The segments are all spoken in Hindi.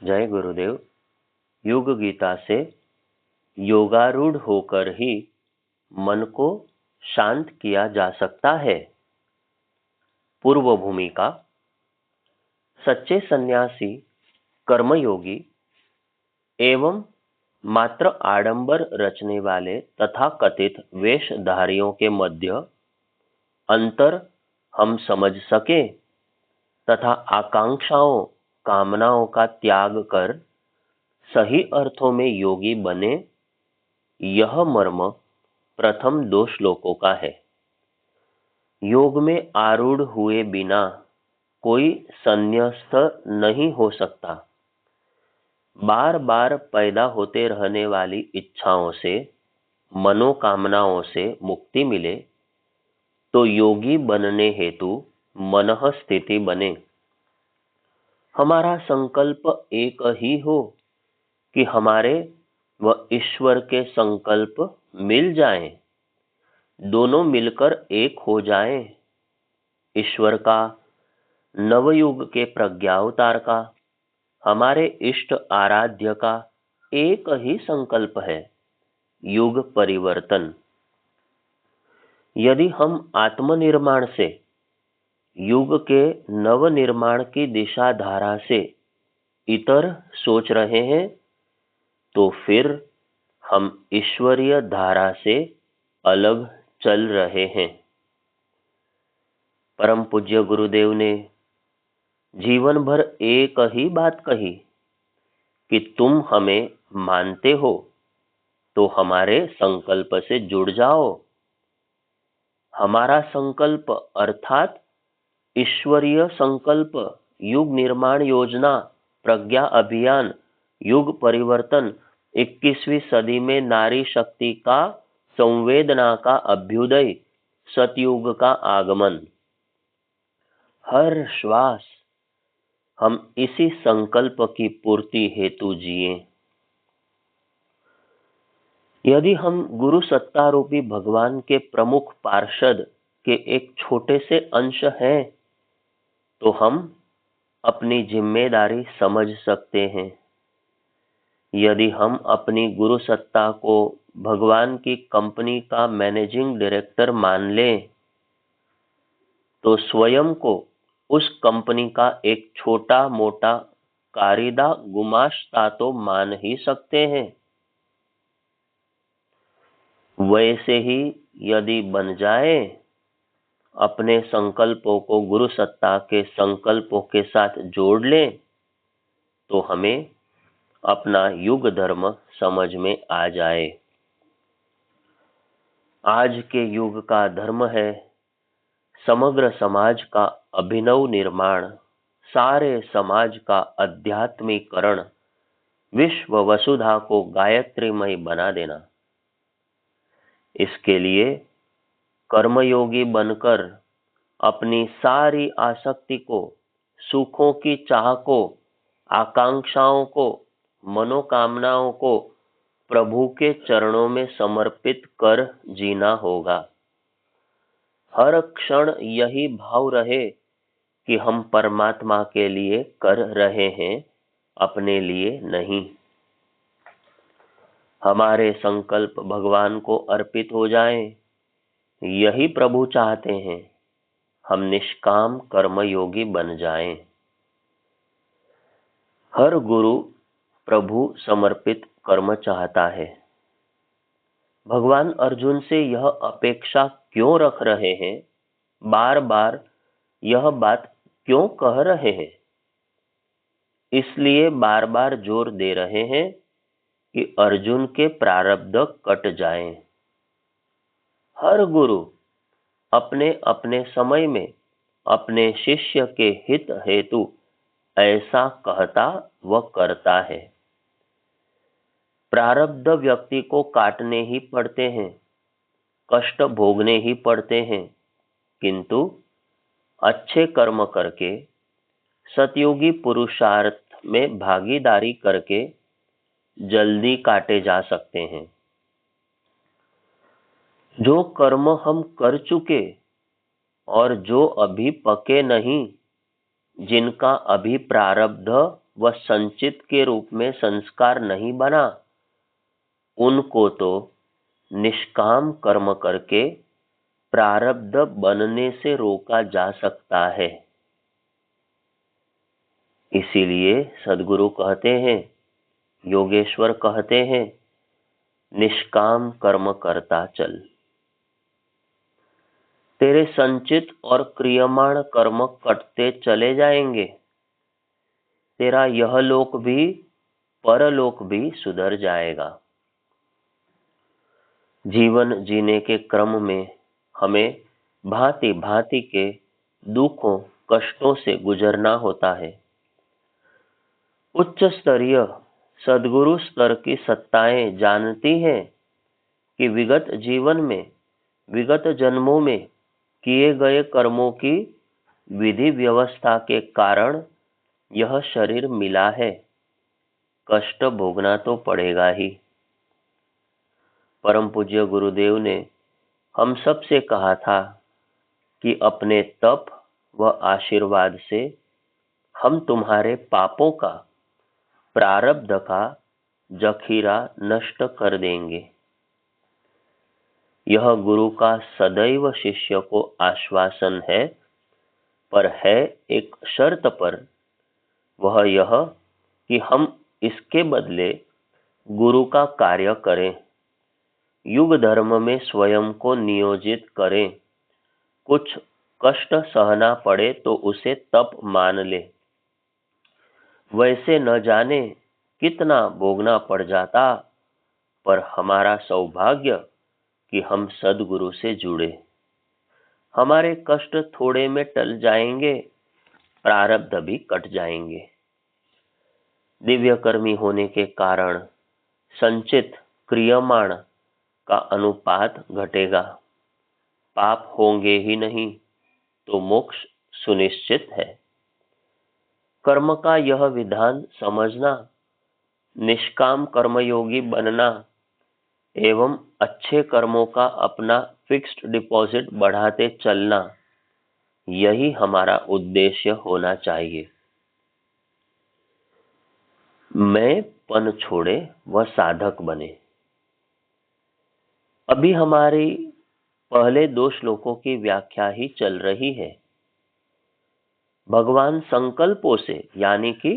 जय गुरुदेव। युग गीता से योगारूढ़ होकर ही मन को शांत किया जा सकता है। पूर्व भूमिका। सच्चे सन्यासी कर्मयोगी एवं मात्र आडंबर रचने वाले तथा कथित वेशधारियों के मध्य अंतर हम समझ सके तथा आकांक्षाओं कामनाओं का त्याग कर सही अर्थों में योगी बने, यह मर्म प्रथम 2 श्लोकों का है। योग में आरूढ़ हुए बिना कोई संन्यस्त नहीं हो सकता। बार बार पैदा होते रहने वाली इच्छाओं से, मनोकामनाओं से मुक्ति मिले तो योगी बनने हेतु मनः स्थिति बने। हमारा संकल्प एक ही हो कि हमारे व ईश्वर के संकल्प मिल जाएं, दोनों मिलकर एक हो जाएं। ईश्वर का, नवयुग के प्रज्ञावतार का, हमारे इष्ट आराध्य का एक ही संकल्प है, युग परिवर्तन। यदि हम आत्मनिर्माण से युग के नवनिर्माण की दिशा धारा से इतर सोच रहे हैं तो फिर हम ईश्वरीय धारा से अलग चल रहे हैं। परम पूज्य गुरुदेव ने जीवन भर एक ही बात कही कि तुम हमें मानते हो तो हमारे संकल्प से जुड़ जाओ। हमारा संकल्प अर्थात ईश्वरीय संकल्प, युग निर्माण योजना, प्रज्ञा अभियान, युग परिवर्तन, 21वीं सदी में नारी शक्ति का संवेदना का अभ्युदय, सतयुग का आगमन। हर श्वास हम इसी संकल्प की पूर्ति हेतु जिए। यदि हम गुरु सत्तारूपी भगवान के प्रमुख पार्षद के एक छोटे से अंश हैं तो हम अपनी जिम्मेदारी समझ सकते हैं। यदि हम अपनी गुरु सत्ता को भगवान की कंपनी का मैनेजिंग डायरेक्टर मान लें तो स्वयं को उस कंपनी का एक छोटा मोटा कारीदा गुमाश्ता तो मान ही सकते हैं। वैसे ही यदि बन जाए, अपने संकल्पों को गुरु सत्ता के संकल्पों के साथ जोड़ लें तो हमें अपना युग धर्म समझ में आ जाए। आज के युग का धर्म है समग्र समाज का अभिनव निर्माण, सारे समाज का अध्यात्मीकरण, विश्व वसुधा को गायत्रीमय बना देना। इसके लिए कर्मयोगी बनकर अपनी सारी आसक्ति को, सुखों की चाह को, आकांक्षाओं को, मनोकामनाओं को प्रभु के चरणों में समर्पित कर जीना होगा। हर क्षण यही भाव रहे कि हम परमात्मा के लिए कर रहे हैं, अपने लिए नहीं। हमारे संकल्प भगवान को अर्पित हो जाएं, यही प्रभु चाहते हैं। हम निष्काम कर्मयोगी बन जाएं। हर गुरु प्रभु समर्पित कर्म चाहता है। भगवान अर्जुन से यह अपेक्षा क्यों रख रहे हैं, बार बार यह बात क्यों कह रहे हैं? इसलिए बार बार जोर दे रहे हैं कि अर्जुन के प्रारब्ध कट जाएं। हर गुरु अपने अपने समय में अपने शिष्य के हित हेतु ऐसा कहता व करता है। प्रारब्ध व्यक्ति को काटने ही पड़ते हैं, कष्ट भोगने ही पड़ते हैं, किंतु अच्छे कर्म करके, सतयोगी पुरुषार्थ में भागीदारी करके जल्दी काटे जा सकते हैं। जो कर्म हम कर चुके और जो अभी पके नहीं, जिनका अभी प्रारब्ध व संचित के रूप में संस्कार नहीं बना, उनको तो निष्काम कर्म करके प्रारब्ध बनने से रोका जा सकता है। इसीलिए सद्गुरु कहते हैं, योगेश्वर कहते हैं, निष्काम कर्म करता चल। तेरे संचित और क्रियमाण कर्म कटते चले जाएंगे। तेरा यह लोक भी परलोक भी सुधर जाएगा। जीवन जीने के क्रम में हमें भांति भांति के दुखों कष्टों से गुजरना होता है। उच्च स्तरीय सद्गुरु स्तर की सत्ताएं जानती हैं कि विगत जीवन में, विगत जन्मों में किए गए कर्मों की विधि व्यवस्था के कारण यह शरीर मिला है। कष्ट भोगना तो पड़ेगा ही। परम पूज्य गुरुदेव ने हम सब से कहा था कि अपने तप व आशीर्वाद से हम तुम्हारे पापों का, प्रारब्ध का जखीरा नष्ट कर देंगे। यह गुरु का सदैव शिष्य को आश्वासन है, पर है एक शर्त पर। वह यह कि हम इसके बदले गुरु का कार्य करें, युग धर्म में स्वयं को नियोजित करें। कुछ कष्ट सहना पड़े तो उसे तप मान ले। वैसे न जाने कितना भोगना पड़ जाता, पर हमारा सौभाग्य कि हम सद्गुरु से जुड़े। हमारे कष्ट थोड़े में टल जाएंगे, प्रारब्ध भी कट जाएंगे। दिव्य कर्मी होने के कारण संचित क्रियमाण का अनुपात घटेगा। पाप होंगे ही नहीं तो मोक्ष सुनिश्चित है। कर्म का यह विधान समझना, निष्काम कर्मयोगी बनना एवं अच्छे कर्मों का अपना फिक्स्ड डिपॉजिट बढ़ाते चलना, यही हमारा उद्देश्य होना चाहिए। मैं पन छोड़े वह साधक बने। अभी हमारी पहले 2 श्लोकों की व्याख्या ही चल रही है। भगवान संकल्पों से यानी कि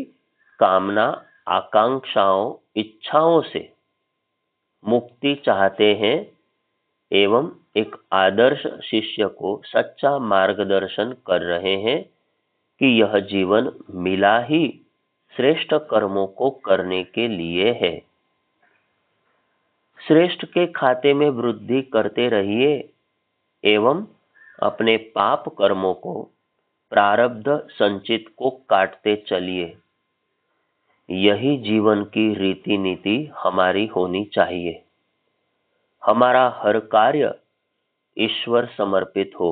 कामना, आकांक्षाओं, इच्छाओं से मुक्ति चाहते हैं एवं एक आदर्श शिष्य को सच्चा मार्गदर्शन कर रहे हैं कि यह जीवन मिला ही श्रेष्ठ कर्मों को करने के लिए है। श्रेष्ठ के खाते में वृद्धि करते रहिए एवं अपने पाप कर्मों को, प्रारब्ध संचित को काटते चलिए। यही जीवन की रीति नीति हमारी होनी चाहिए। हमारा हर कार्य ईश्वर समर्पित हो।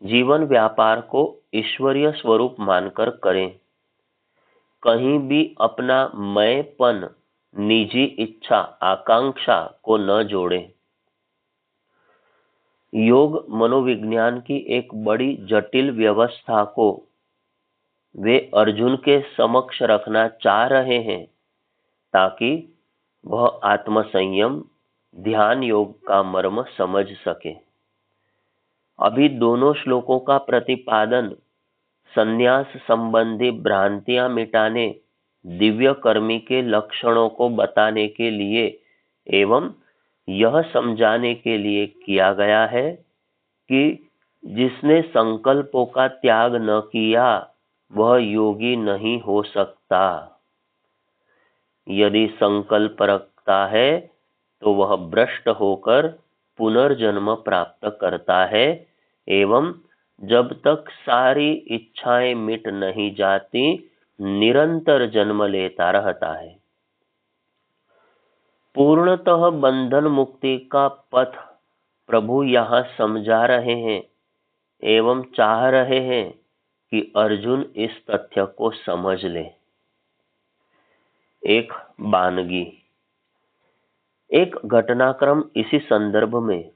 जीवन व्यापार को ईश्वरीय स्वरूप मानकर करें। कहीं भी अपना मैंपन, निजी इच्छा, आकांक्षा को न जोड़ें। योग मनोविज्ञान की एक बड़ी जटिल व्यवस्था को वे अर्जुन के समक्ष रखना चाह रहे हैं, ताकि वह आत्मसंयम, ध्यान योग का मर्म समझ सके। अभी दोनों श्लोकों का प्रतिपादन संन्यास संबंधी भ्रांतियां मिटाने, दिव्य कर्मी के लक्षणों को बताने के लिए एवं यह समझाने के लिए किया गया है कि जिसने संकल्पों का त्याग न किया वह योगी नहीं हो सकता। यदि संकल्प रखता है तो वह भ्रष्ट होकर पुनर्जन्म प्राप्त करता है एवं जब तक सारी इच्छाएं मिट नहीं जाती निरंतर जन्म लेता रहता है। पूर्णतः बंधन मुक्ति का पथ प्रभु यहाँ समझा रहे हैं एवं चाह रहे हैं कि अर्जुन इस तथ्य को समझ ले। एक बानगी, एक घटनाक्रम इसी संदर्भ में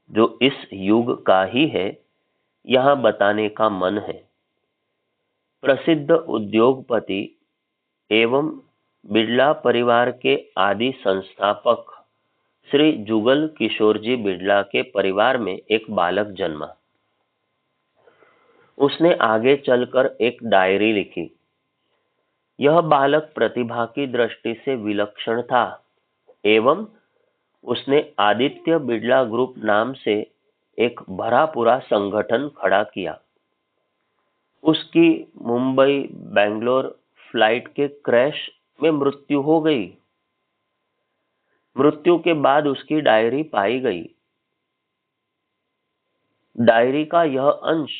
जो इस युग का ही है, यहाँ बताने का मन है। प्रसिद्ध उद्योगपति एवं बिड़ला परिवार के आदि संस्थापक श्री जुगल किशोर जी बिड़ला के परिवार में एक बालक जन्मा। उसने आगे चलकर एक डायरी लिखी। यह बालक प्रतिभा की दृष्टि से विलक्षण था एवं उसने आदित्य बिड़ला ग्रुप नाम से एक भरा पूरा संगठन खड़ा किया। उसकी मुंबई बेंगलोर फ्लाइट के क्रैश में मृत्यु हो गई। मृत्यु के बाद उसकी डायरी पाई गई। डायरी का यह अंश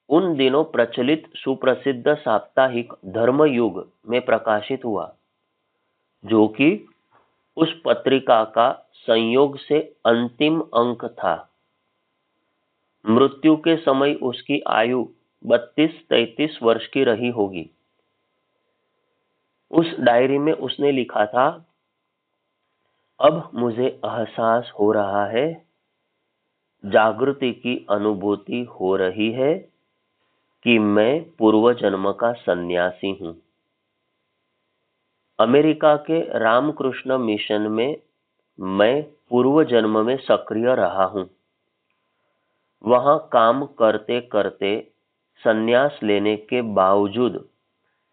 उन दिनों प्रचलित सुप्रसिद्ध साप्ताहिक धर्मयुग में प्रकाशित हुआ, जो कि उस पत्रिका का संयोग से अंतिम अंक था। मृत्यु के समय उसकी आयु 32-33 वर्ष की रही होगी। उस डायरी में उसने लिखा था, अब मुझे एहसास हो रहा है, जागृति की अनुभूति हो रही है कि मैं पूर्व जन्म का सन्यासी हूं। अमेरिका के रामकृष्ण मिशन में मैं पूर्व जन्म में सक्रिय रहा हूं। वहां काम करते करते संन्यास लेने के बावजूद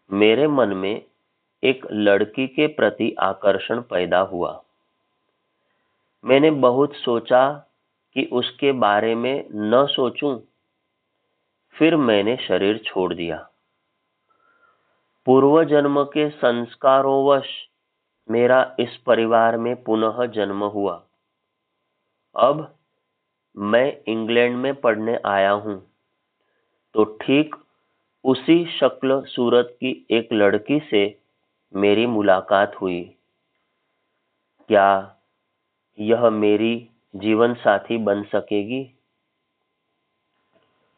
मेरे मन में एक लड़की के प्रति आकर्षण पैदा हुआ। मैंने बहुत सोचा कि उसके बारे में न सोचूं, फिर मैंने शरीर छोड़ दिया। पूर्व जन्म के संस्कारोंवश मेरा इस परिवार में पुनः जन्म हुआ। अब मैं इंग्लैंड में पढ़ने आया हूं, तो ठीक उसी शक्ल सूरत की एक लड़की से मेरी मुलाकात हुई। क्या यह मेरी जीवन साथी बन सकेगी?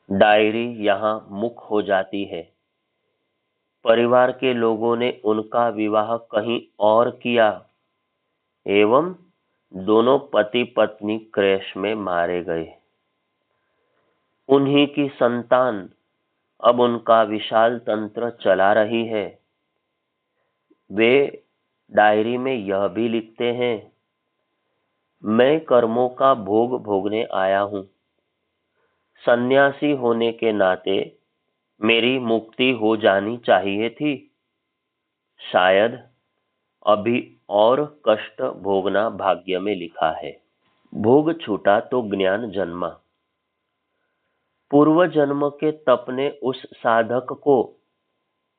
डायरी यहाँ मुक हो जाती है। परिवार के लोगों ने उनका विवाह कहीं और किया एवं दोनों पति पत्नी क्रैश में मारे गए। उन्हीं की संतान अब उनका विशाल तंत्र चला रही है। वे डायरी में यह भी लिखते हैं, मैं कर्मों का भोग भोगने आया हूं। सन्यासी होने के नाते मेरी मुक्ति हो जानी चाहिए थी। शायद अभी और कष्ट भोगना भाग्य में लिखा है। भोग छूटा तो ज्ञान जन्मा। पूर्व जन्म के तप ने उस साधक को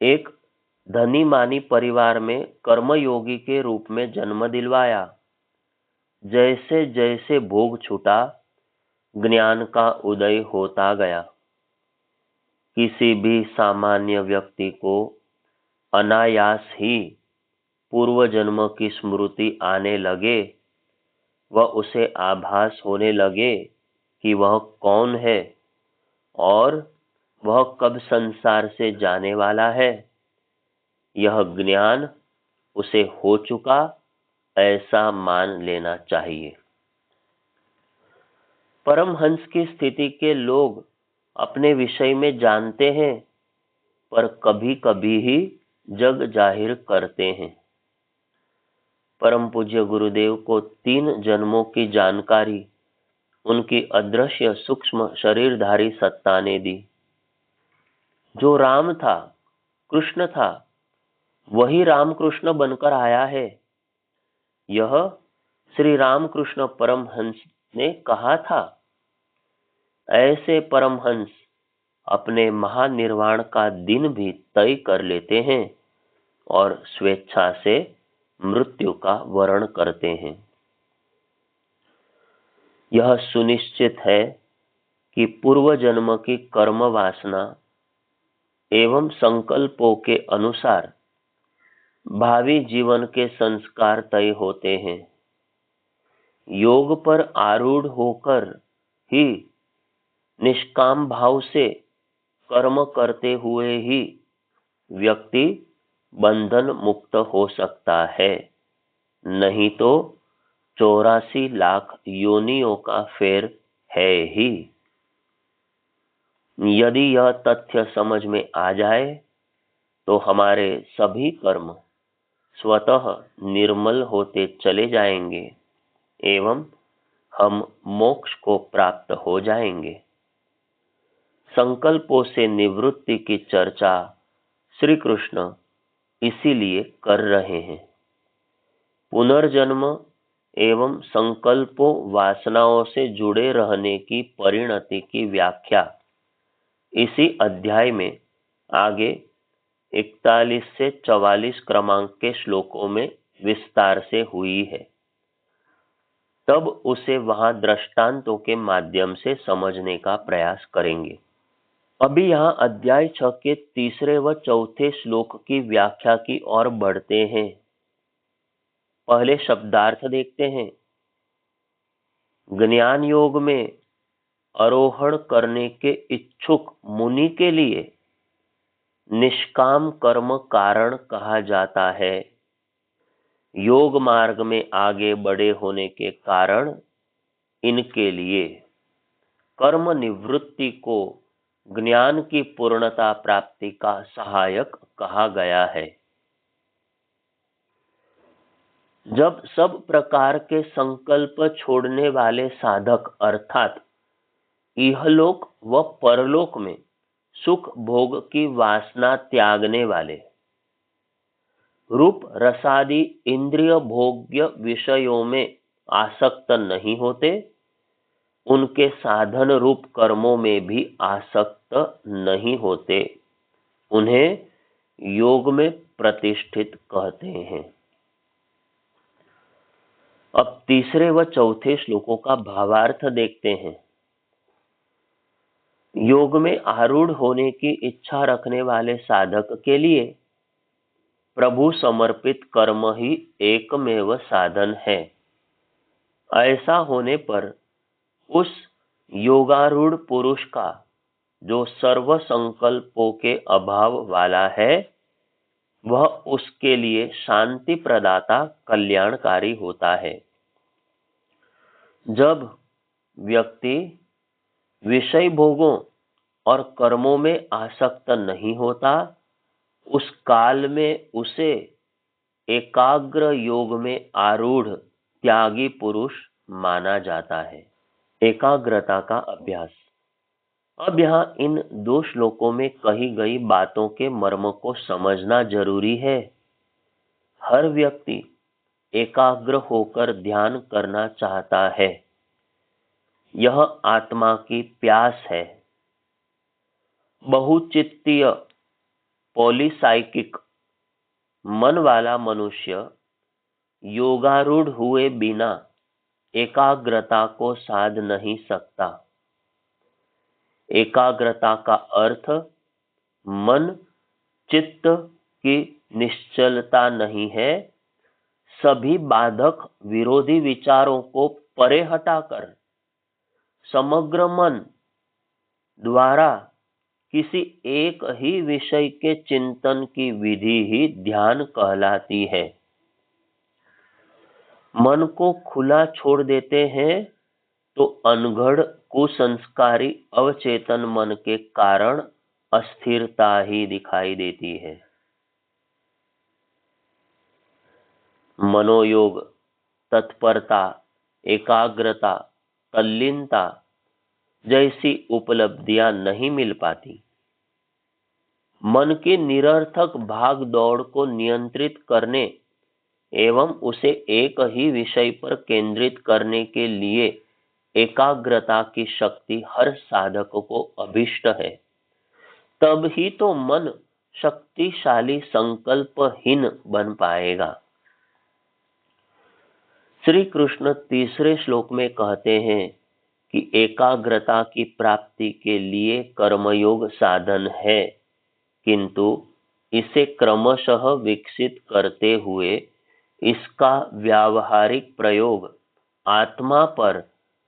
एक धनी मानी परिवार में कर्मयोगी के रूप में जन्म दिलवाया। जैसे जैसे भोग छूटा, ज्ञान का उदय होता गया। किसी भी सामान्य व्यक्ति को अनायास ही पूर्व जन्म की स्मृति आने लगे व उसे आभास होने लगे कि वह कौन है और वह कब संसार से जाने वाला है। यह ज्ञान उसे हो चुका ऐसा मान लेना चाहिए। परमहंस की स्थिति के लोग अपने विषय में जानते हैं, पर कभी कभी ही जग जाहिर करते हैं। परम पूज्य गुरुदेव को 3 जन्मों की जानकारी उनकी अदृश्य सूक्ष्म शरीरधारी सत्ता ने दी। जो राम था, कृष्ण था, वही रामकृष्ण बनकर आया है। यह श्री रामकृष्ण परमहंस ने कहा था। ऐसे परमहंस अपने महानिर्वाण का दिन भी तय कर लेते हैं और स्वेच्छा से मृत्यु का वरण करते हैं। यह सुनिश्चित है कि पूर्व जन्म की कर्म वासना एवं संकल्पों के अनुसार भावी जीवन के संस्कार तय होते हैं। योग पर आरूढ़ होकर ही निष्काम भाव से कर्म करते हुए ही व्यक्ति बंधन मुक्त हो सकता है, नहीं तो 84 लाख योनियों का फेर है ही। यदि यह तथ्य समझ में आ जाए तो हमारे सभी कर्म स्वतः निर्मल होते चले जाएंगे एवं हम मोक्ष को प्राप्त हो जाएंगे। संकल्पों से निवृत्ति की चर्चा श्री कृष्ण इसीलिए कर रहे हैं। पुनर्जन्म एवं संकल्पों वासनाओं से जुड़े रहने की परिणति की व्याख्या इसी अध्याय में आगे 41 से 44 क्रमांक के श्लोकों में विस्तार से हुई है। तब उसे वहां दृष्टांतों के माध्यम से समझने का प्रयास करेंगे। अभी यहाँ अध्याय 6 के तीसरे व चौथे श्लोक की व्याख्या की ओर बढ़ते हैं। पहले शब्दार्थ देखते हैं। ज्ञान योग में आरोहण करने के इच्छुक मुनि के लिए निष्काम कर्म कारण कहा जाता है। योग मार्ग में आगे बढ़े होने के कारण इनके लिए कर्म निवृत्ति को ज्ञान की पूर्णता प्राप्ति का सहायक कहा गया है। जब सब प्रकार के संकल्प छोड़ने वाले साधक अर्थात इहलोक व परलोक में सुख भोग की वासना त्यागने वाले रूप रसादि इंद्रिय भोग्य विषयों में आसक्त नहीं होते, उनके साधन रूप कर्मों में भी आसक्त नहीं होते, उन्हें योग में प्रतिष्ठित कहते हैं। अब तीसरे व चौथे श्लोकों का भावार्थ देखते हैं। योग में आरूढ़ होने की इच्छा रखने वाले साधक के लिए प्रभु समर्पित कर्म ही एकमेव साधन है। ऐसा होने पर उस योगारूढ़ पुरुष का जो सर्व संकल्पों के अभाव वाला है, वह उसके लिए शांति प्रदाता कल्याणकारी होता है। जब व्यक्ति विषय भोगों और कर्मों में आसक्त नहीं होता, उस काल में उसे एकाग्र योग में आरूढ़ त्यागी पुरुष माना जाता है। एकाग्रता का अभ्यास। अब यहाँ इन दो श्लोकों में कही गई बातों के मर्म को समझना जरूरी है। हर व्यक्ति एकाग्र होकर ध्यान करना चाहता है। यह आत्मा की प्यास है। बहुचित्तीय पॉलीसाइकिक मन वाला मनुष्य योगारूढ़ हुए बिना एकाग्रता को साध नहीं सकता। एकाग्रता का अर्थ मन चित्त की निश्चलता नहीं है। सभी बाधक विरोधी विचारों को परे हटाकर समग्र मन द्वारा किसी एक ही विषय के चिंतन की विधि ही ध्यान कहलाती है। मन को खुला छोड़ देते हैं तो अनगढ़ कुसंस्कारी अवचेतन मन के कारण अस्थिरता ही दिखाई देती है। मनोयोग, तत्परता, एकाग्रता, तल्लीनता जैसी उपलब्धियां नहीं मिल पाती। मन की निरर्थक भाग दौड़ को नियंत्रित करने एवं उसे एक ही विषय पर केंद्रित करने के लिए एकाग्रता की शक्ति हर साधक को अभिष्ट है। तब ही तो मन शक्तिशाली संकल्पहीन बन पाएगा। श्री कृष्ण तीसरे श्लोक में कहते हैं कि एकाग्रता की प्राप्ति के लिए कर्मयोग साधन है, किंतु इसे क्रमशः विकसित करते हुए इसका व्यावहारिक प्रयोग आत्मा पर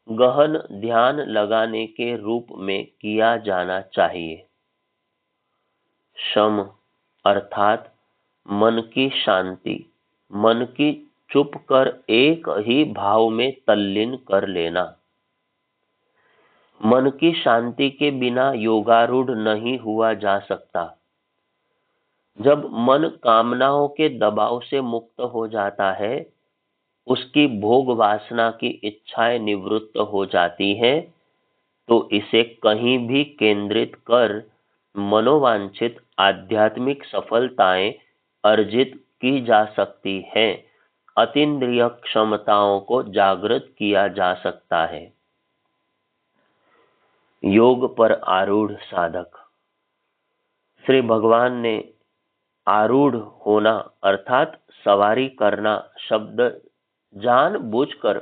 गहन ध्यान लगाने के रूप में किया जाना चाहिए। शम अर्थात मन की शांति, मन की चुप कर एक ही भाव में तल्लीन कर लेना। मन की शांति के बिना योगारूढ़ नहीं हुआ जा सकता। जब मन कामनाओं के दबाव से मुक्त हो जाता है, उसकी भोग वासना की इच्छाएं निवृत्त हो जाती हैं, तो इसे कहीं भी केंद्रित कर मनोवांछित आध्यात्मिक सफलताएं अर्जित की जा सकती हैं। अतीन्द्रिय क्षमताओं को जागृत किया जा सकता है। योग पर आरूढ़ साधक। श्री भगवान ने आरूढ़ होना अर्थात सवारी करना शब्द जानबूझकर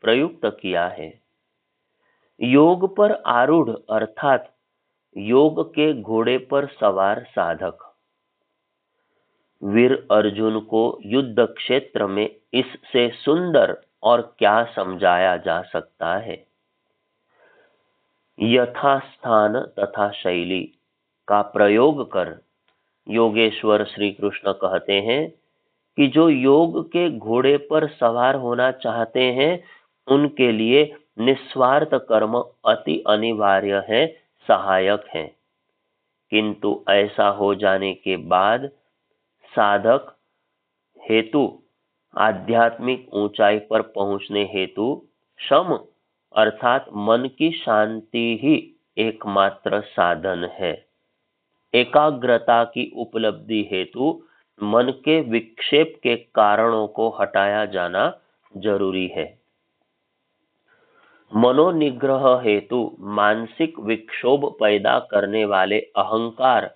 प्रयुक्त किया है। योग पर आरूढ़ अर्थात योग के घोड़े पर सवार साधक। वीर अर्जुन को युद्ध क्षेत्र में इससे सुंदर और क्या समझाया जा सकता है। यथास्थान तथा शैली का प्रयोग कर योगेश्वर श्री कृष्ण कहते हैं कि जो योग के घोड़े पर सवार होना चाहते हैं, उनके लिए निस्वार्थ कर्म अति अनिवार्य है, सहायक है। किंतु ऐसा हो जाने के बाद साधक हेतु आध्यात्मिक ऊंचाई पर पहुंचने हेतु शम अर्थात मन की शांति ही एकमात्र साधन है। एकाग्रता की उपलब्धि हेतु मन के विक्षेप के कारणों को हटाया जाना जरूरी है। मनोनिग्रह हेतु मानसिक विक्षोभ पैदा करने वाले अहंकार,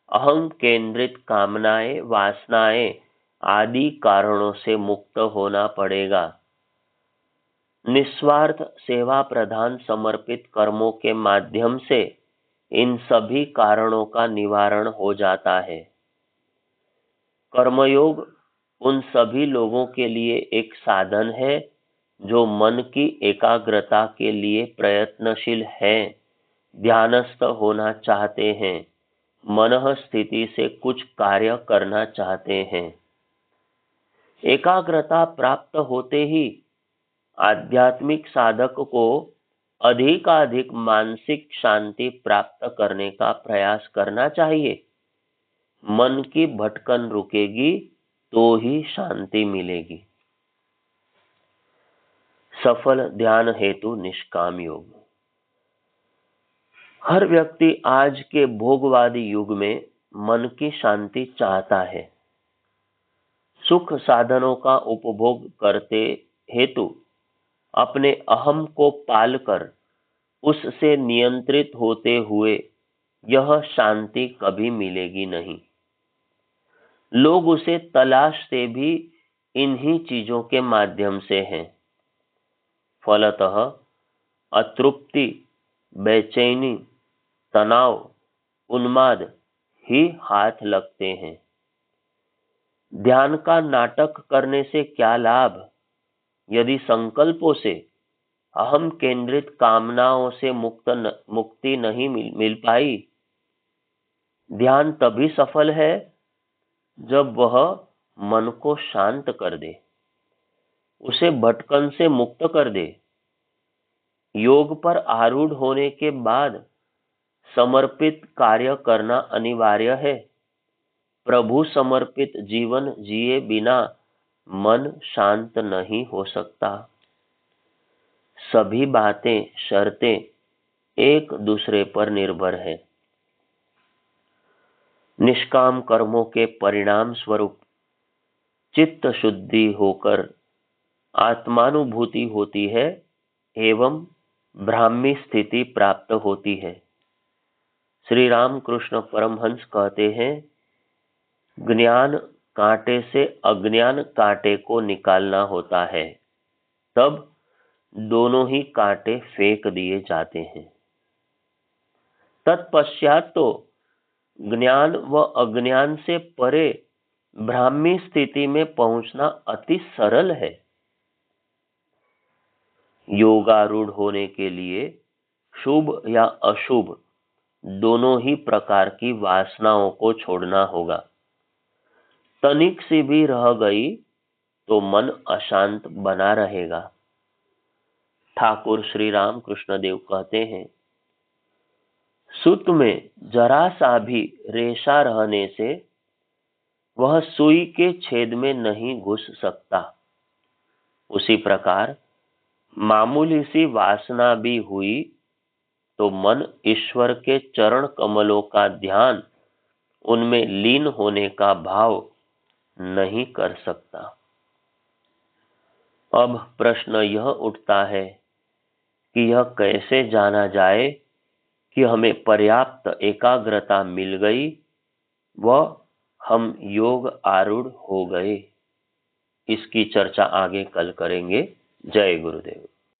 अहम केंद्रित कामनाएं, वासनाएं आदि कारणों से मुक्त होना पड़ेगा। निस्वार्थ सेवा प्रधान समर्पित कर्मों के माध्यम से इन सभी कारणों का निवारण हो जाता है। कर्मयोग उन सभी लोगों के लिए एक साधन है जो मन की एकाग्रता के लिए प्रयत्नशील हैं, ध्यानस्थ होना चाहते हैं, मनः स्थिति से कुछ कार्य करना चाहते हैं। एकाग्रता प्राप्त होते ही आध्यात्मिक साधक को अधिकाधिक मानसिक शांति प्राप्त करने का प्रयास करना चाहिए। मन की भटकन रुकेगी तो ही शांति मिलेगी। सफल ध्यान हेतु निष्काम योग। हर व्यक्ति आज के भोगवादी युग में मन की शांति चाहता है। सुख साधनों का उपभोग करते हेतु अपने अहम को पालकर उससे नियंत्रित होते हुए यह शांति कभी मिलेगी नहीं। लोग उसे तलाशते भी इन्हीं चीजों के माध्यम से हैं। फलतः अतृप्ति, बेचैनी, तनाव, उन्माद ही हाथ लगते हैं। ध्यान का नाटक करने से क्या लाभ, यदि संकल्पों से अहम केंद्रित कामनाओं से मुक्ति नहीं मिल पाई। ध्यान तभी सफल है जब वह मन को शांत कर दे, उसे भटकन से मुक्त कर दे। योग पर आरूढ़ होने के बाद समर्पित कार्य करना अनिवार्य है। प्रभु समर्पित जीवन जिए बिना मन शांत नहीं हो सकता। सभी बातें, शर्तें एक दूसरे पर निर्भर है। निष्काम कर्मों के परिणाम स्वरूप चित्त शुद्धि होकर आत्मानुभूति होती है एवं ब्राह्मी स्थिति प्राप्त होती है। श्री रामकृष्ण परमहंस कहते हैं, ज्ञान कांटे से अज्ञान कांटे को निकालना होता है, तब दोनों ही कांटे फेंक दिए जाते हैं। तत्पश्चात तो ज्ञान व अज्ञान से परे ब्राह्मी स्थिति में पहुंचना अति सरल है। योगारूढ़ होने के लिए शुभ या अशुभ दोनों ही प्रकार की वासनाओं को छोड़ना होगा। तनिक सी भी रह गई तो मन अशांत बना रहेगा। ठाकुर श्री रामकृष्ण देव कहते हैं, सूत में जरा सा भी रेशा रहने से वह सुई के छेद में नहीं घुस सकता। उसी प्रकार मामूली सी वासना भी हुई तो मन ईश्वर के चरण कमलों का ध्यान, उनमें लीन होने का भाव नहीं कर सकता। अब प्रश्न यह उठता है कि यह कैसे जाना जाए कि हमें पर्याप्त एकाग्रता मिल गई व हम योग आरूढ़ हो गए। इसकी चर्चा आगे कल करेंगे। जय गुरुदेव।